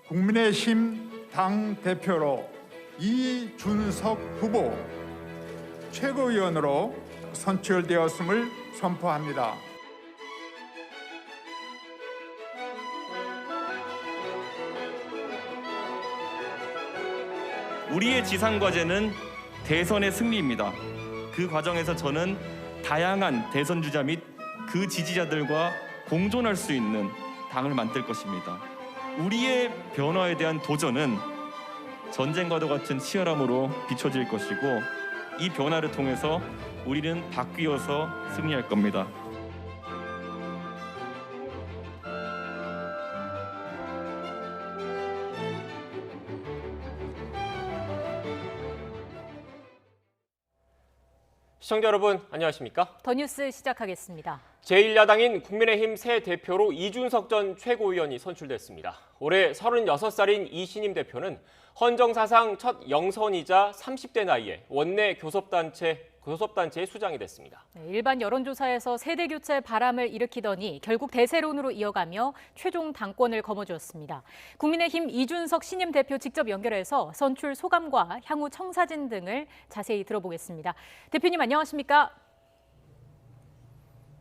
국민의힘 당대표로 이준석 후보 최고위원으로 선출되었음을 선포합니다. 우리의 지상과제는 대선의 승리입니다. 그 과정에서 저는 다양한 대선 주자 및 그 지지자들과 공존할 수 있는 당을 만들 것입니다. 우리의 변화에 대한 도전은 전쟁과도 같은 치열함으로 비춰질 것이고 이 변화를 통해서 우리는 바뀌어서 승리할 겁니다. 시청자 여러분 안녕하십니까? 더 뉴스 시작하겠습니다. 제1야당인 국민의힘 새 대표로 이준석 전 최고위원이 선출됐습니다. 올해 36살인 이 신임 대표는 헌정사상 첫 영선이자 30대 나이에 원내 교섭단체의 수장이 됐습니다. 일반 여론조사에서 세대교체 바람을 일으키더니 결국 대세론으로 이어가며 최종 당권을 거머쥐었습니다. 국민의힘 이준석 신임 대표 직접 연결해서 선출 소감과 향후 청사진 등을 자세히 들어보겠습니다. 대표님 안녕하십니까?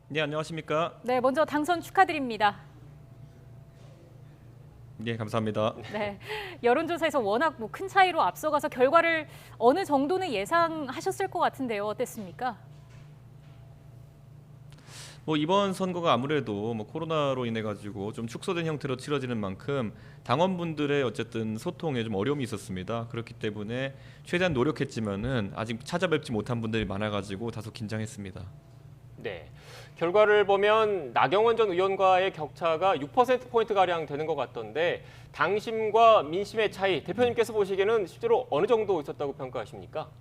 네, 안녕하십니까? 네, 먼저 당선 축하드립니다. 네, 감사합니다. 네, 여론조사에서 워낙 큰 차이로 앞서가서 결과를 어느 정도는 예상하셨을 것 같은데요. 어땠습니까? 이번 선거가 아무래도 코로나로 인해 가지고 좀 축소된 형태로 치러지는 만큼 당원분들의 어쨌든 소통에 좀 어려움이 있었습니다. 그렇기 때문에 최대한 노력했지만은 아직 찾아뵙지 못한 분들이 많아가지고 다소 긴장했습니다. 네, 결과를 보면 나경원 전 의원과의 격차가 6%포인트가량 되는 것 같던데 당심과 민심의 차이, 대표님께서 보시기에는 실제로 어느 정도 있었다고 평가하십니까?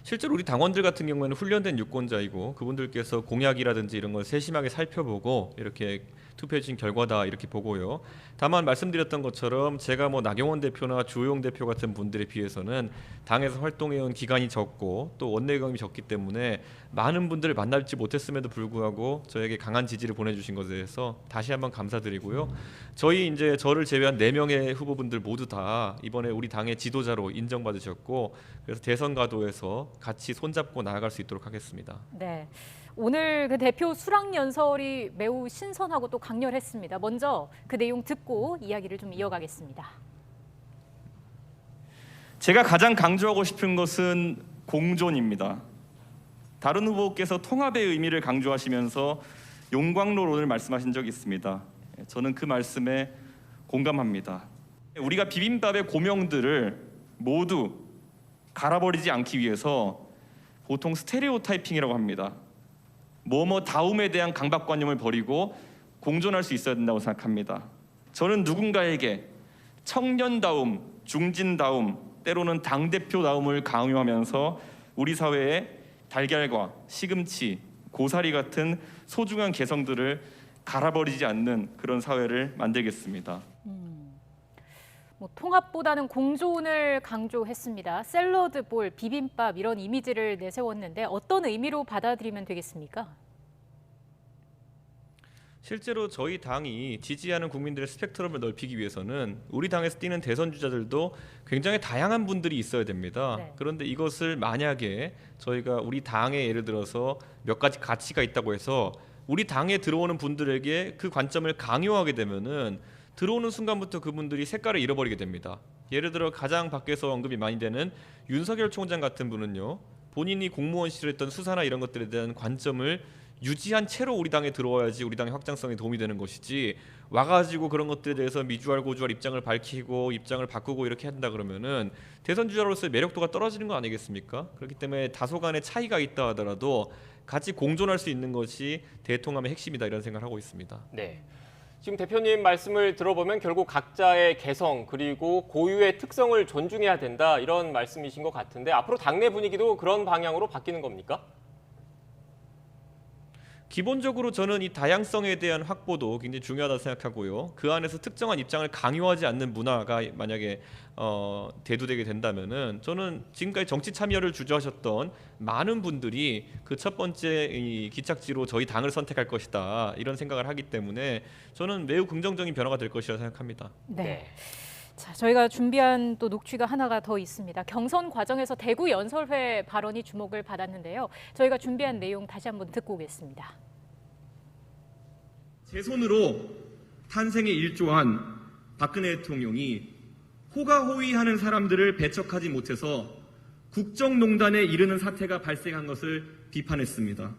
실제로 우리 당원들 같은 경우에는 훈련된 유권자이고 그분들께서 공약이라든지 이런 걸 세심하게 살펴보고 이렇게 투표해 주신 결과다 이렇게 보고요. 다만 말씀드렸던 것처럼 제가 나경원 대표나 주호영 대표 같은 분들에 비해서는 당에서 활동해온 기간이 적고 또 원내 경험이 적기 때문에 많은 분들을 만나지 못했음에도 불구하고 저에게 강한 지지를 보내주신 것에 대해서 다시 한번 감사드리고요. 저희 이제 저를 제외한 4명의 후보분들 모두 다 이번에 우리 당의 지도자로 인정받으셨고 그래서 대선 가도에서 같이 손잡고 나아갈 수 있도록 하겠습니다. 네. 오늘 그 대표 수락 연설이 매우 신선하고 또 강렬했습니다. 먼저 그 내용 듣고 이야기를 좀 이어가겠습니다. 제가 가장 강조하고 싶은 것은 공존입니다. 다른 후보께서 통합의 의미를 강조하시면서 용광로론을 말씀하신 적이 있습니다. 저는 그 말씀에 공감합니다. 우리가 비빔밥의 고명들을 모두 갈아버리지 않기 위해서 보통 스테레오타이핑이라고 합니다. 다움에 대한 강박관념을 버리고 공존할 수 있어야 된다고 생각합니다. 저는 누군가에게 청년다움, 중진다움, 때로는 당대표다움을 강요하면서 우리 사회의 달걀과 시금치, 고사리 같은 소중한 개성들을 갈아버리지 않는 그런 사회를 만들겠습니다. 통합보다는 공존을 강조했습니다. 샐러드 볼, 비빔밥 이런 이미지를 내세웠는데 어떤 의미로 받아들이면 되겠습니까? 실제로 저희 당이 지지하는 국민들의 스펙트럼을 넓히기 위해서는 우리 당에서 뛰는 대선 주자들도 굉장히 다양한 분들이 있어야 됩니다. 네. 그런데 이것을 만약에 저희가 우리 당에 예를 들어서 몇 가지 가치가 있다고 해서 우리 당에 들어오는 분들에게 그 관점을 강요하게 되면은 들어오는 순간부터 그분들이 색깔을 잃어버리게 됩니다. 예를 들어 가장 밖에서 언급이 많이 되는 윤석열 총장 같은 분은요. 본인이 공무원 시절에 했던 수사나 이런 것들에 대한 관점을 유지한 채로 우리 당에 들어와야지 우리 당의 확장성에 도움이 되는 것이지 와가지고 그런 것들에 대해서 미주알 고주알 입장을 밝히고 입장을 바꾸고 이렇게 한다 그러면은 대선 주자로서의 매력도가 떨어지는 거 아니겠습니까? 그렇기 때문에 다소간의 차이가 있다 하더라도 같이 공존할 수 있는 것이 대통합의 핵심이다 이런 생각을 하고 있습니다. 네. 지금 대표님 말씀을 들어보면 결국 각자의 개성 그리고 고유의 특성을 존중해야 된다 이런 말씀이신 것 같은데 앞으로 당내 분위기도 그런 방향으로 바뀌는 겁니까? 기본적으로 저는 이 다양성에 대한 확보도 굉장히 중요하다고 생각하고요. 그 안에서 특정한 입장을 강요하지 않는 문화가 만약에 대두되게 된다면은 저는 지금까지 정치 참여를 주저하셨던 많은 분들이 그 첫 번째 이 기착지로 저희 당을 선택할 것이다 이런 생각을 하기 때문에 저는 매우 긍정적인 변화가 될 것이라 생각합니다. 네. 자, 저희가 준비한 또 녹취가 하나가 더 있습니다. 경선 과정에서 대구 연설회 발언이 주목을 받았는데요. 저희가 준비한 내용 다시 한번 듣고 오겠습니다. 제 손으로 탄생에 일조한 박근혜 대통령이 호가호위하는 사람들을 배척하지 못해서 국정농단에 이르는 사태가 발생한 것을 비판했습니다.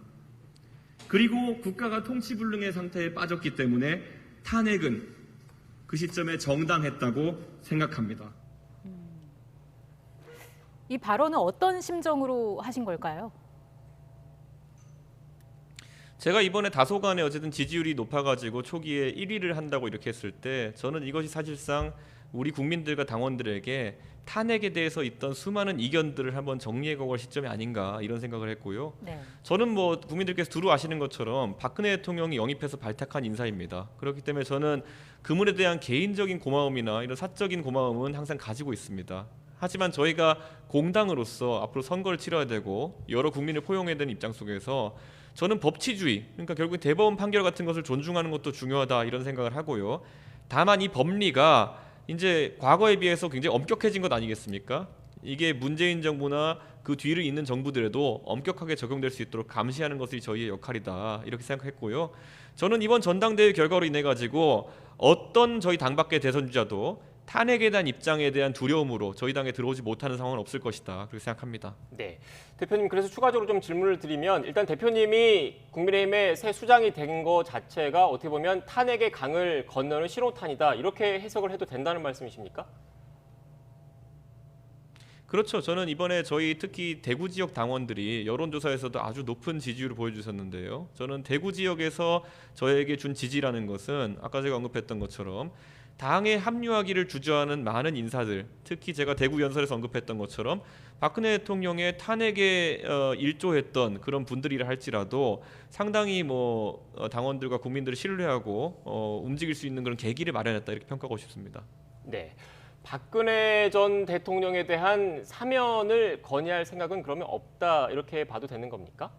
그리고 국가가 통치불능의 상태에 빠졌기 때문에 탄핵은 그 시점에 정당했다고 생각합니다. 이 발언은 어떤 심정으로 하신 걸까요? 제가 이번에 다소간에 어쨌든 지지율이 높아가지고 초기에 1위를 한다고 이렇게 했을 때 저는 이것이 사실상 우리 국민들과 당원들에게 탄핵에 대해서 있던 수많은 이견들을 한번 정리해갈 시점이 아닌가 이런 생각을 했고요. 네. 저는 뭐 국민들께서 두루 아시는 것처럼 박근혜 대통령이 영입해서 발탁한 인사입니다. 그렇기 때문에 저는 그분에 대한 개인적인 고마움이나 이런 사적인 고마움은 항상 가지고 있습니다. 하지만 저희가 공당으로서 앞으로 선거를 치러야 되고 여러 국민을 포용해야 되는 입장 속에서 저는 법치주의, 그러니까 결국 대법원 판결 같은 것을 존중하는 것도 중요하다 이런 생각을 하고요. 다만 이 법리가 이제 과거에 비해서 굉장히 엄격해진 것 아니겠습니까? 이게 문재인 정부나 그 뒤를 잇는 정부들에도 엄격하게 적용될 수 있도록 감시하는 것이 저희의 역할이다 이렇게 생각했고요. 저는 이번 전당대회 결과로 인해 가지고 어떤 저희 당 밖의 대선 주자도 탄핵에 대한 입장에 대한 두려움으로 저희 당에 들어오지 못하는 상황은 없을 것이다 그렇게 생각합니다. 네, 대표님 그래서 추가적으로 좀 질문을 드리면 일단 대표님이 국민의힘의 새 수장이 된 거 자체가 어떻게 보면 탄핵의 강을 건너는 신호탄이다 이렇게 해석을 해도 된다는 말씀이십니까? 그렇죠. 저는 이번에 저희 특히 대구 지역 당원들이 여론조사에서도 아주 높은 지지율을 보여주셨는데요. 저는 대구 지역에서 저에게 준 지지라는 것은 아까 제가 언급했던 것처럼 당에 합류하기를 주저하는 많은 인사들, 특히 제가 대구 연설에서 언급했던 것처럼 박근혜 대통령의 탄핵에 일조했던 그런 분들이라 할지라도 상당히 당원들과 국민들을 신뢰하고 움직일 수 있는 그런 계기를 마련했다 이렇게 평가하고 싶습니다. 네, 박근혜 전 대통령에 대한 사면을 건의할 생각은 그러면 없다 이렇게 봐도 되는 겁니까?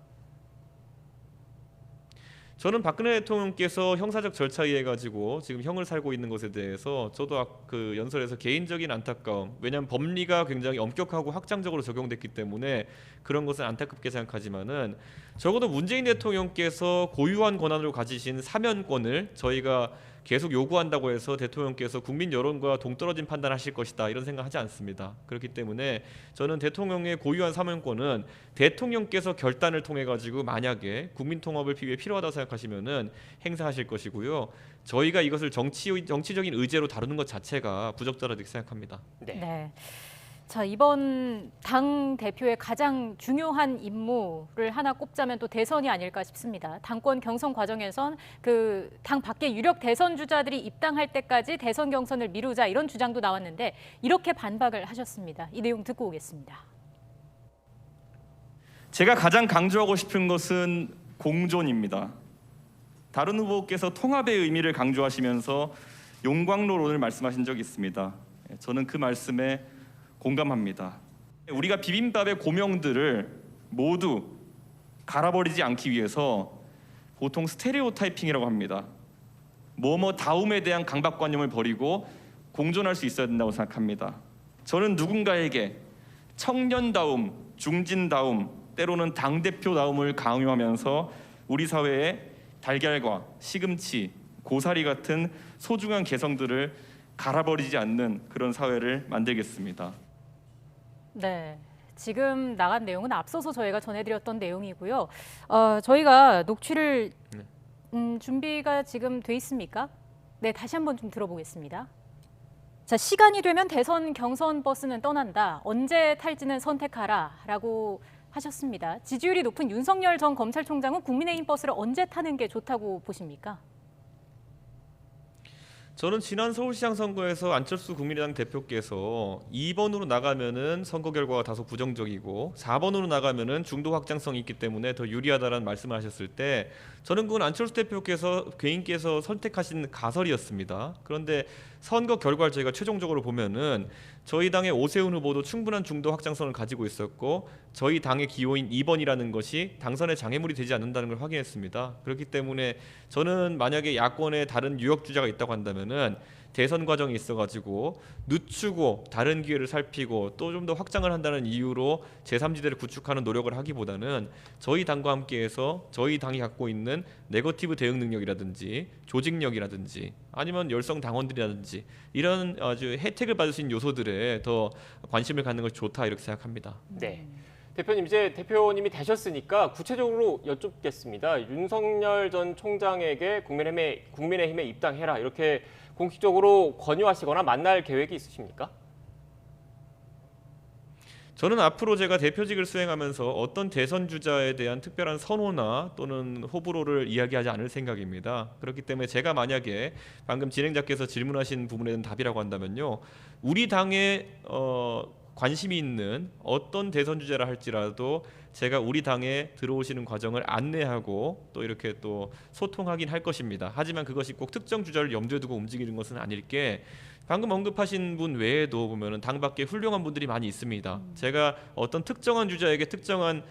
저는 박근혜 대통령께서 형사적 절차에 의해 가지고 지금 형을 살고 있는 것에 대해서 저도 그 연설에서 개인적인 안타까움, 왜냐하면 법리가 굉장히 엄격하고 확장적으로 적용됐기 때문에 그런 것은 안타깝게 생각하지만은 적어도 문재인 대통령께서 고유한 권한으로 가지신 사면권을 저희가 계속 요구한다고 해서 대통령께서 국민 여론과 동떨어진 판단하실 것이다 이런 생각하지 않습니다. 그렇기 때문에 저는 대통령의 고유한 사면권은 대통령께서 결단을 통해 가지고 만약에 국민 통합을 위해 필요하다고 생각하시면은 행사하실 것이고요. 저희가 이것을 정치적인 의제로 다루는 것 자체가 부적절하다고 생각합니다. 네. 자, 이번 당 대표의 가장 중요한 임무를 하나 꼽자면 또 대선이 아닐까 싶습니다. 당권 경선 과정에선 그 당 밖의 유력 대선 주자들이 입당할 때까지 대선 경선을 미루자 이런 주장도 나왔는데 이렇게 반박을 하셨습니다. 이 내용 듣고 오겠습니다. 제가 가장 강조하고 싶은 것은 공존입니다. 다른 후보께서 통합의 의미를 강조하시면서 용광로론을 말씀하신 적이 있습니다. 저는 그 말씀에 공감합니다. 우리가 비빔밥의 고명들을 모두 갈아버리지 않기 위해서 보통 스테레오타이핑이라고 합니다. 다움에 대한 강박관념을 버리고 공존할 수 있어야 된다고 생각합니다. 저는 누군가에게 청년다움, 중진다움, 때로는 당대표다움을 강요하면서 우리 사회에 달걀과 시금치, 고사리 같은 소중한 개성들을 갈아버리지 않는 그런 사회를 만들겠습니다. 네, 지금 나간 내용은 앞서서 저희가 전해드렸던 내용이고요. 저희가 녹취를 준비가 지금 돼 있습니까? 네, 다시 한번 좀 들어보겠습니다. 자, 시간이 되면 대선 경선 버스는 떠난다. 언제 탈지는 선택하라라고 하셨습니다. 지지율이 높은 윤석열 전 검찰총장은 국민의힘 버스를 언제 타는 게 좋다고 보십니까? 저는 지난 서울시장 선거에서 안철수 국민의당 대표께서 2번으로 나가면은 선거 결과가 다소 부정적이고 4번으로 나가면은 중도 확장성이 있기 때문에 더 유리하다라는 말씀을 하셨을 때 저는 그건 안철수 대표께서 개인께서 선택하신 가설이었습니다. 그런데 선거 결과를 저희가 최종적으로 보면은 저희 당의 오세훈 후보도 충분한 중도 확장성을 가지고 있었고 저희 당의 기호인 2번이라는 것이 당선의 장애물이 되지 않는다는 걸 확인했습니다. 그렇기 때문에 저는 만약에 야권에 다른 유력 주자가 있다고 한다면은 대선 과정이 있어가지고 늦추고 다른 기회를 살피고 또 좀 더 확장을 한다는 이유로 제3지대를 구축하는 노력을 하기보다는 저희 당과 함께해서 저희 당이 갖고 있는 네거티브 대응 능력이라든지 조직력이라든지 아니면 열성 당원들이라든지 이런 아주 혜택을 받을 수 있는 요소들에 더 관심을 갖는 것이 좋다 이렇게 생각합니다. 네. 대표님 이제 대표님이 되셨으니까 구체적으로 여쭙겠습니다. 윤석열 전 총장에게 국민의힘에 입당해라 이렇게 공식적으로 권유하시거나 만날 계획이 있으십니까? 저는 앞으로 제가 대표직을 수행하면서 어떤 대선 주자에 대한 특별한 선호나 또는 호불호를 이야기하지 않을 생각입니다. 그렇기 때문에 제가 만약에 방금 진행자께서 질문하신 부분에 대한 답이라고 한다면요. 우리 당에 관심이 있는 어떤 대선 주자라 할지라도 제가 우리 당에 들어오시는 과정을 안내하고 또 이렇게 또 소통하긴 할 것입니다. 하지만 그것이 꼭 특정 주자를 염두에 두고 움직이는 것은 아닐 게 방금 언급하신 분 외에도 보면은 당 밖에 훌륭한 분들이 많이 있습니다. 제가 어떤 특정한 주자에게 특정한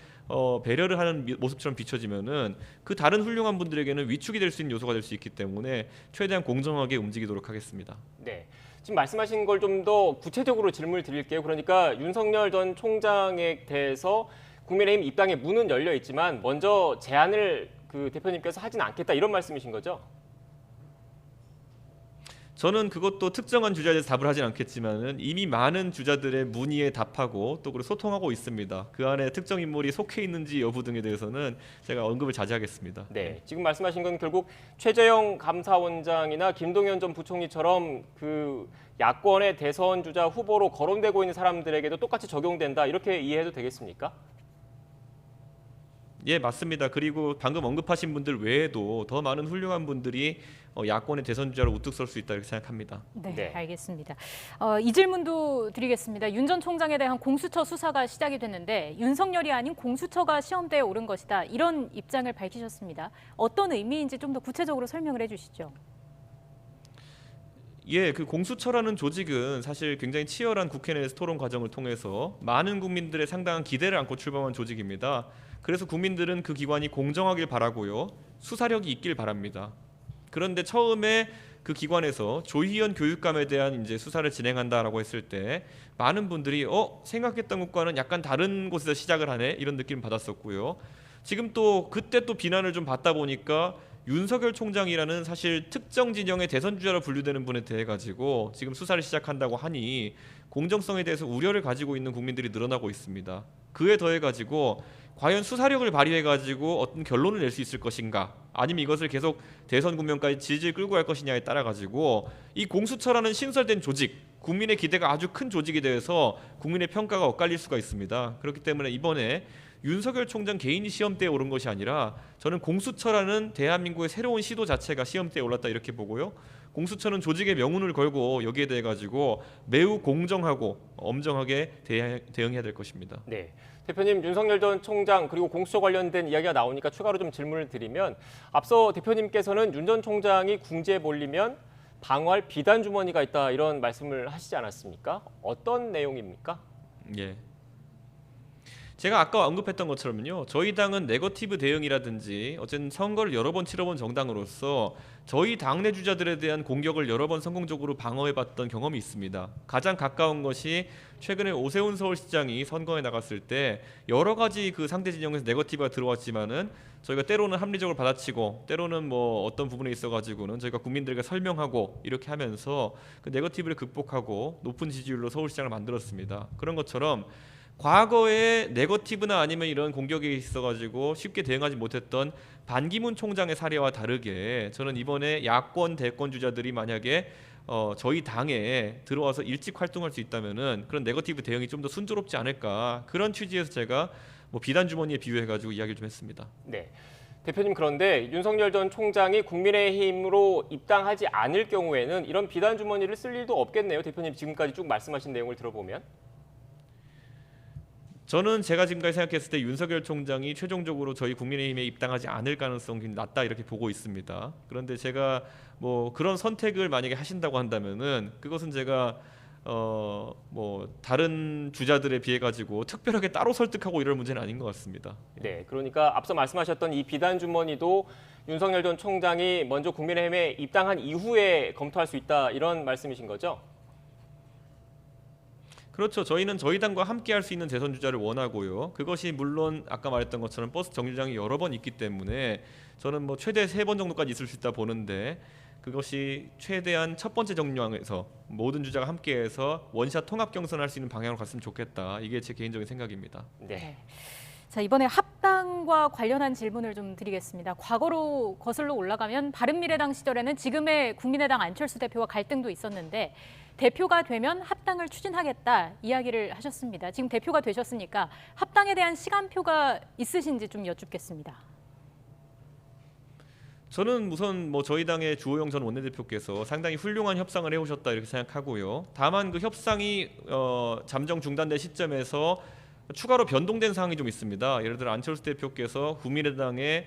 배려를 하는 모습처럼 비춰지면은 그 다른 훌륭한 분들에게는 위축이 될 수 있는 요소가 될 수 있기 때문에 최대한 공정하게 움직이도록 하겠습니다. 네. 지금 말씀하신 걸 좀 더 구체적으로 질문을 드릴게요. 그러니까 윤석열 전 총장에 대해서 국민의힘 입당의 문은 열려 있지만 먼저 제안을 그 대표님께서 하진 않겠다 이런 말씀이신 거죠? 저는 그것도 특정한 주자에 대해서 답을 하진 않겠지만은 이미 많은 주자들의 문의에 답하고 또 그리고 소통하고 있습니다. 그 안에 특정 인물이 속해 있는지 여부 등에 대해서는 제가 언급을 자제하겠습니다. 네, 지금 말씀하신 건 결국 최재형 감사원장이나 김동연 전 부총리처럼 그 야권의 대선 주자 후보로 거론되고 있는 사람들에게도 똑같이 적용된다 이렇게 이해해도 되겠습니까? 예, 맞습니다. 그리고 방금 언급하신 분들 외에도 더 많은 훌륭한 분들이 야권의 대선 주자로 우뚝 설 수 있다 이렇게 생각합니다. 네, 네. 알겠습니다. 이 질문도 드리겠습니다. 윤 전 총장에 대한 공수처 수사가 시작이 됐는데 윤석열이 아닌 공수처가 시험대에 오른 것이다. 이런 입장을 밝히셨습니다. 어떤 의미인지 좀 더 구체적으로 설명을 해주시죠. 예, 그 공수처라는 조직은 사실 굉장히 치열한 국회 내에서 토론 과정을 통해서 많은 국민들의 상당한 기대를 안고 출범한 조직입니다. 그래서 국민들은 그 기관이 공정하길 바라고요. 수사력이 있길 바랍니다. 그런데 처음에 그 기관에서 조희연 교육감에 대한 이제 수사를 진행한다라고 했을 때 많은 분들이 생각했던 것과는 약간 다른 곳에서 시작을 하네 이런 느낌을 받았었고요. 지금 또 그때 또 비난을 좀 받다 보니까 윤석열 총장이라는 사실 특정 진영의 대선 주자로 분류되는 분에 대해 가지고 지금 수사를 시작한다고 하니 공정성에 대해서 우려를 가지고 있는 국민들이 늘어나고 있습니다. 그에 더해 가지고 과연 수사력을 발휘해 가지고 어떤 결론을 낼 수 있을 것인가 아니면 이것을 계속 대선 국면까지 질질 끌고 갈 것이냐에 따라 가지고 이 공수처라는 신설된 조직 국민의 기대가 아주 큰 조직이 되어서 국민의 평가가 엇갈릴 수가 있습니다. 그렇기 때문에 이번에 윤석열 총장 개인이 시험대에 오른 것이 아니라 저는 공수처라는 대한민국의 새로운 시도 자체가 시험대에 올랐다 이렇게 보고요. 공수처는 조직의 명운을 걸고 여기에 대해 가지고 매우 공정하고 엄정하게 대응해야 될 것입니다. 네. 대표님 윤석열 전 총장 그리고 공수처 관련된 이야기가 나오니까 추가로 좀 질문을 드리면 앞서 대표님께서는 윤 전 총장이 궁지에 몰리면 방어할 비단 주머니가 있다 이런 말씀을 하시지 않았습니까? 어떤 내용입니까? 예. 제가 아까 언급했던 것처럼요. 저희 당은 네거티브 대응이라든지 어쨌든 선거를 여러 번 치러본 정당으로서 저희 당내 주자들에 대한 공격을 여러 번 성공적으로 방어해봤던 경험이 있습니다. 가장 가까운 것이 최근에 오세훈 서울시장이 선거에 나갔을 때 여러 가지 그 상대 진영에서 네거티브가 들어왔지만은 저희가 때로는 합리적으로 받아치고 때로는 뭐 어떤 부분에 있어가지고는 저희가 국민들에게 설명하고 이렇게 하면서 그 네거티브를 극복하고 높은 지지율로 서울시장을 만들었습니다. 그런 것처럼 과거에 네거티브나 아니면 이런 공격에 있어가지고 쉽게 대응하지 못했던 반기문 총장의 사례와 다르게 저는 이번에 야권 대권 주자들이 만약에 저희 당에 들어와서 일찍 활동할 수 있다면은 그런 네거티브 대응이 좀 더 순조롭지 않을까 그런 취지에서 제가 뭐 비단 주머니에 비유해가지고 이야기를 좀 했습니다. 네. 대표님, 그런데 윤석열 전 총장이 국민의힘으로 입당하지 않을 경우에는 이런 비단 주머니를 쓸 일도 없겠네요. 대표님 지금까지 쭉 말씀하신 내용을 들어보면. 저는 제가 지금까지 생각했을 때 윤석열 총장이 최종적으로 저희 국민의힘에 입당하지 않을 가능성이 낮다 이렇게 보고 있습니다. 그런데 제가 뭐 그런 선택을 만약에 하신다고 한다면은 그것은 제가 뭐 다른 주자들에 비해 가지고 특별하게 따로 설득하고 이럴 문제는 아닌 것 같습니다. 네, 그러니까 앞서 말씀하셨던 이 비단 주머니도 윤석열 전 총장이 먼저 국민의힘에 입당한 이후에 검토할 수 있다 이런 말씀이신 거죠? 그렇죠. 저희는 저희 당과 함께 할 수 있는 대선 주자를 원하고요. 그것이 물론 아까 말했던 것처럼 버스 정류장이 여러 번 있기 때문에 저는 뭐 최대 3번 정도까지 있을 수 있다 보는데 그것이 최대한 첫 번째 정류장에서 모든 주자가 함께해서 원샷 통합 경선을 할 수 있는 방향으로 갔으면 좋겠다. 이게 제 개인적인 생각입니다. 네. 자, 이번에 합당과 관련한 질문을 좀 드리겠습니다. 과거로 거슬러 올라가면 바른미래당 시절에는 지금의 국민의당 안철수 대표와 갈등도 있었는데 대표가 되면 합당을 추진하겠다 이야기를 하셨습니다. 지금 대표가 되셨으니까 합당에 대한 시간표가 있으신지 좀 여쭙겠습니다. 저는 우선 뭐 저희 당의 주호영 전 원내대표께서 상당히 훌륭한 협상을 해오셨다 이렇게 생각하고요. 다만 그 협상이 잠정 중단된 시점에서 추가로 변동된 사항이 좀 있습니다. 예를 들어 안철수 대표께서 국민의당의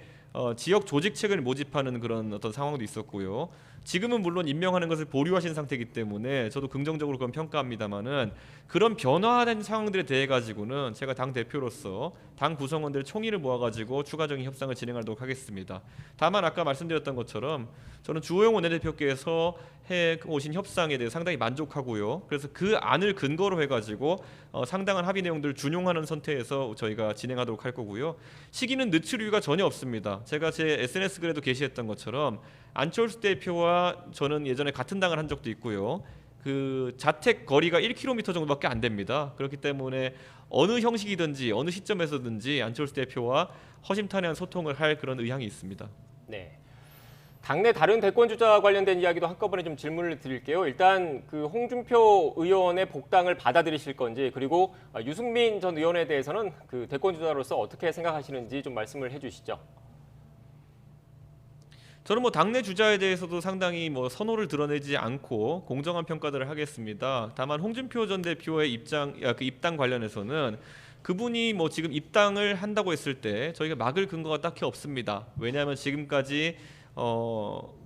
지역 조직책을 모집하는 그런 어떤 상황도 있었고요. 지금은 물론 임명하는 것을 보류하신 상태이기 때문에 저도 긍정적으로 그건 평가합니다만은 그런 변화된 상황들에 대해 가지고는 제가 당 대표로서 당 구성원들 총의를 모아가지고 추가적인 협상을 진행하도록 하겠습니다. 다만 아까 말씀드렸던 것처럼 저는 주호영 원내대표께서 해 오신 협상에 대해 상당히 만족하고요. 그래서 그 안을 근거로 해가지고 상당한 합의 내용들을 준용하는 선택에서 저희가 진행하도록 할 거고요. 시기는 늦출 이유가 전혀 없습니다. 제가 제 SNS 글에도 게시했던 것처럼 안철수 대표와 저는 예전에 같은 당을 한 적도 있고요. 그 자택 거리가 1km 정도밖에 안 됩니다. 그렇기 때문에 어느 형식이든지 어느 시점에서든지 안철수 대표와 허심탄회한 소통을 할 그런 의향이 있습니다. 네. 당내 다른 대권 주자 관련된 이야기도 한꺼번에 좀 질문을 드릴게요. 일단 그 홍준표 의원의 복당을 받아들이실 건지, 그리고 유승민 전 의원에 대해서는 그 대권 주자로서 어떻게 생각하시는지 좀 말씀을 해주시죠. 저는 뭐 당내 주자에 대해서도 상당히 뭐 선호를 드러내지 않고 공정한 평가들을 하겠습니다. 다만 홍준표 전 대표의 입당 관련해서는 그분이 뭐 지금 입당을 한다고 했을 때 저희가 막을 근거가 딱히 없습니다. 왜냐하면 지금까지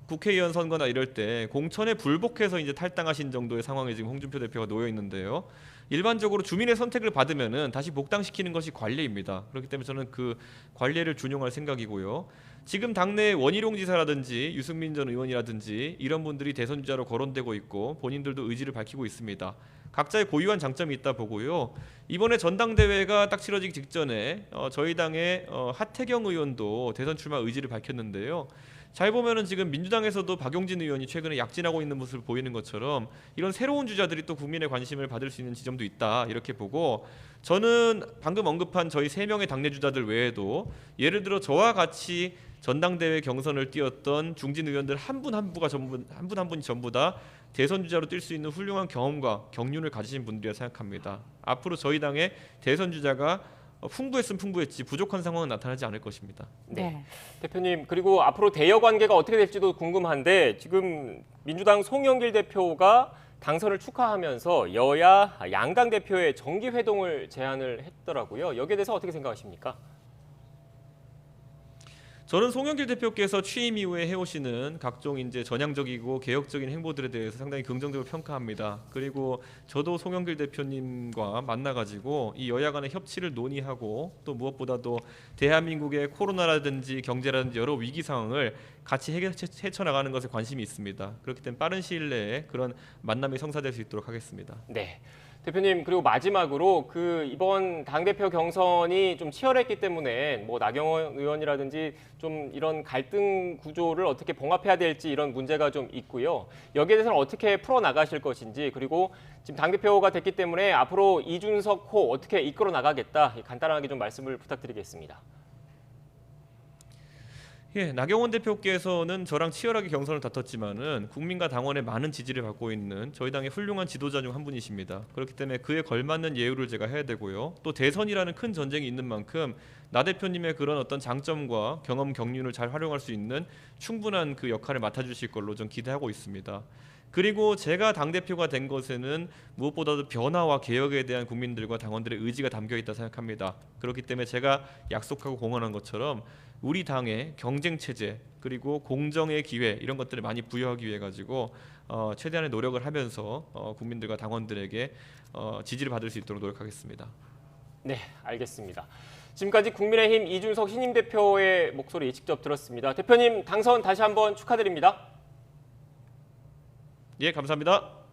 국회의원 선거나 이럴 때 공천에 불복해서 이제 탈당하신 정도의 상황에 지금 홍준표 대표가 놓여 있는데요. 일반적으로 주민의 선택을 받으면은 다시 복당시키는 것이 관례입니다. 그렇기 때문에 저는 그 관례를 준용할 생각이고요. 지금 당내 원희룡 지사라든지 유승민 전 의원이라든지 이런 분들이 대선 주자로 거론되고 있고 본인들도 의지를 밝히고 있습니다. 각자의 고유한 장점이 있다 보고요. 이번에 전당대회가 딱 치러지기 직전에 저희 당의 하태경 의원도 대선 출마 의지를 밝혔는데요. 잘 보면은 지금 민주당에서도 박용진 의원이 최근에 약진하고 있는 모습을 보이는 것처럼 이런 새로운 주자들이 또 국민의 관심을 받을 수 있는 지점도 있다 이렇게 보고, 저는 방금 언급한 저희 3명의 당내 주자들 외에도 예를 들어 저와 같이 전당대회 경선을 뛰었던 중진 의원들 한 분 한 분이 전부 다 대선 주자로 뛸 수 있는 훌륭한 경험과 경륜을 가지신 분들이라 생각합니다. 앞으로 저희 당의 대선 주자가 풍부했으면 풍부했지 부족한 상황은 나타나지 않을 것입니다. 네. 대표님, 그리고 앞으로 대여 관계가 어떻게 될지도 궁금한데 지금 민주당 송영길 대표가 당선을 축하하면서 여야 양당 대표의 정기 회동을 제안을 했더라고요. 여기에 대해서 어떻게 생각하십니까? 저는 송영길 대표께서 취임 이후에 해오시는 각종 이제 전향적이고 개혁적인 행보들에 대해서 상당히 긍정적으로 평가합니다. 그리고 저도 송영길 대표님과 만나가지고 이 여야 간의 협치를 논의하고 또 무엇보다도 대한민국의 코로나라든지 경제라든지 여러 위기 상황을 같이 헤쳐나가는 것에 관심이 있습니다. 그렇기 때문에 빠른 시일 내에 그런 만남이 성사될 수 있도록 하겠습니다. 네. 대표님, 그리고 마지막으로 그 이번 당대표 경선이 좀 치열했기 때문에 뭐 나경원 의원이라든지 좀 이런 갈등 구조를 어떻게 봉합해야 될지 이런 문제가 좀 있고요. 여기에 대해서는 어떻게 풀어 나가실 것인지, 그리고 지금 당대표가 됐기 때문에 앞으로 이준석 호 어떻게 이끌어 나가겠다 간단하게 좀 말씀을 부탁드리겠습니다. 예, 나경원 대표께서는 저랑 치열하게 경선을 다퉜지만은 국민과 당원의 많은 지지를 받고 있는 저희 당의 훌륭한 지도자 중 한 분이십니다. 그렇기 때문에 그에 걸맞는 예우를 제가 해야 되고요. 또 대선이라는 큰 전쟁이 있는 만큼 나 대표님의 그런 어떤 장점과 경험 경륜을 잘 활용할 수 있는 충분한 그 역할을 맡아주실 걸로 좀 기대하고 있습니다. 그리고 제가 당대표가 된 것에는 무엇보다도 변화와 개혁에 대한 국민들과 당원들의 의지가 담겨 있다 생각합니다. 그렇기 때문에 제가 약속하고 공언한 것처럼 우리 당의 경쟁 체제 그리고 공정의 기회 이런 것들을 많이 부여하기 위해 가지고 최대한의 노력을 하면서 국민들과 당원들에게 지지를 받을 수 있도록 노력하겠습니다. 네, 알겠습니다. 지금까지 국민의힘 이준석 신임 대표의 목소리 직접 들었습니다. 대표님 당선 다시 한번 축하드립니다. 예, 감사합니다.